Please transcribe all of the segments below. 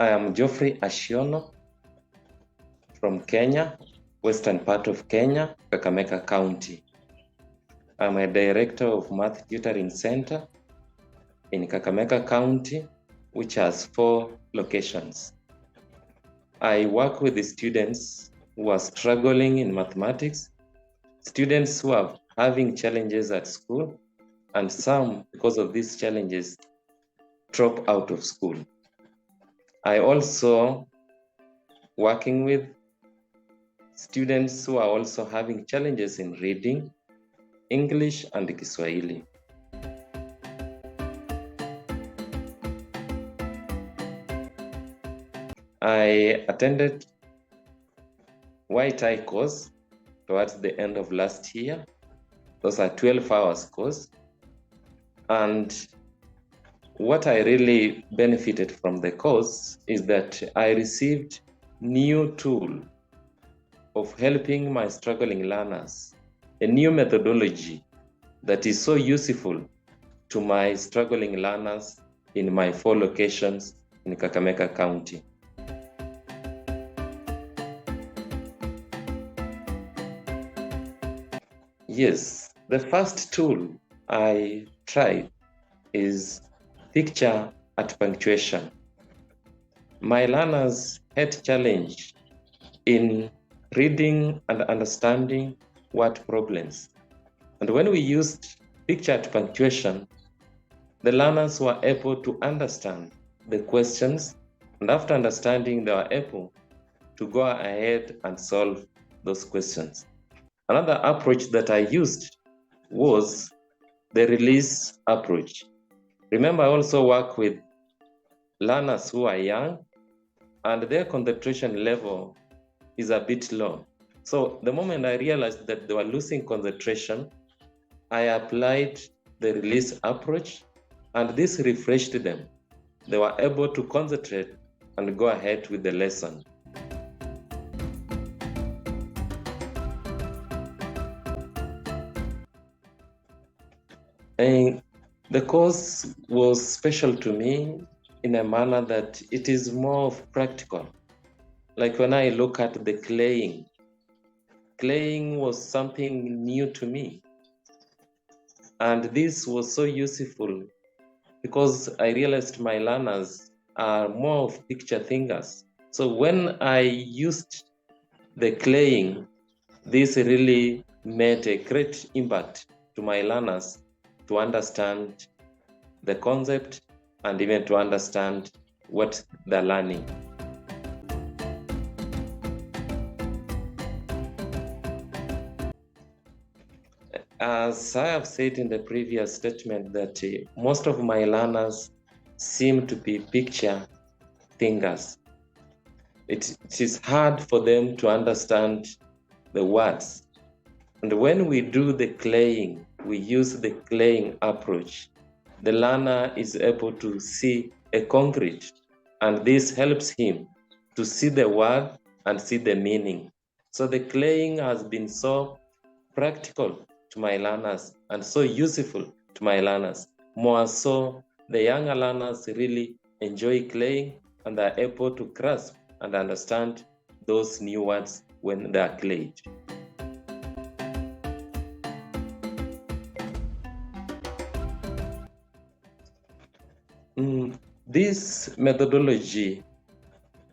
I am Geoffrey Ashiono from Kenya, western part of Kenya, Kakamega County. I'm a director of Math Tutoring Center in Kakamega County, which has 4 locations. I work with the students who are struggling in mathematics, students who are having challenges at school, and some, because of these challenges, drop out of school. I also working with students who are also having challenges in reading, English, and Kiswahili. I attended Whitehead course towards the end of last year. Those are 12 hours course. And what I really benefited from the course is that I received new tool of helping my struggling learners, a new methodology that is so useful to my struggling learners in my 4 locations in Kakamega County. Yes, the first tool I tried is picture at punctuation. My learners had challenge in reading and understanding word problems. And when we used picture at punctuation, the learners were able to understand the questions, and after understanding, they were able to go ahead and solve those questions. Another approach that I used was the release approach. Remember, I also work with learners who are young and their concentration level is a bit low. So the moment I realized that they were losing concentration, I applied the release approach, and this refreshed them. They were able to concentrate and go ahead with the lesson. And the course was special to me in a manner that it is more of practical. Like when I look at the claying was something new to me. And this was so useful because I realized my learners are more of picture thinkers. So when I used the claying, this really made a great impact to my learners to understand the concept and even to understand what they're learning. As I have said in the previous statement that most of my learners seem to be picture thinkers. It is hard for them to understand the words. And when we do the claying, we use the claying approach, the learner is able to see a concrete, and this helps him to see the word and see the meaning. So the claying has been so practical to my learners and so useful to my learners. More so, the younger learners really enjoy claying and are able to grasp and understand those new words when they are clayed. This methodology,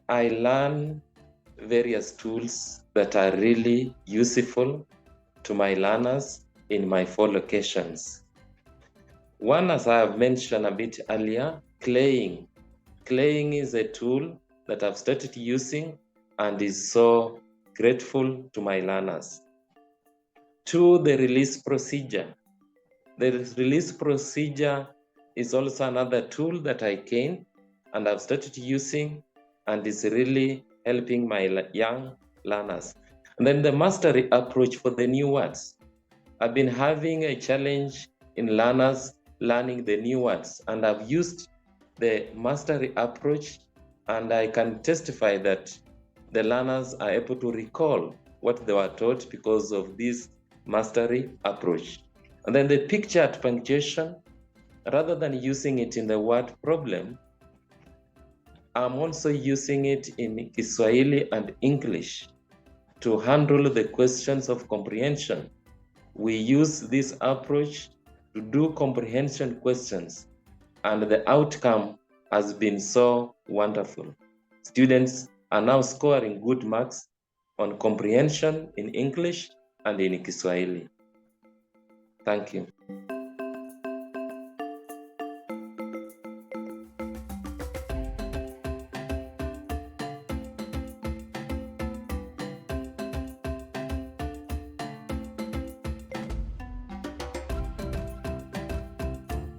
I learn various tools that are really useful to my learners in my 4 locations. One, as I have mentioned a bit earlier, claying. Claying is a tool that I've started using and is so grateful to my learners. 2, the release procedure. The release procedure is also another tool that I gained and I've started using and is really helping my young learners. And then the mastery approach for the new words. I've been having a challenge in learners learning the new words, and I've used the mastery approach, and I can testify that the learners are able to recall what they were taught because of this mastery approach. And then the picture at punctuation, rather than using it in the word problem, I'm also using it in Kiswahili and English to handle the questions of comprehension. We use this approach to do comprehension questions, and the outcome has been so wonderful. Students are now scoring good marks on comprehension in English and in Kiswahili. Thank you.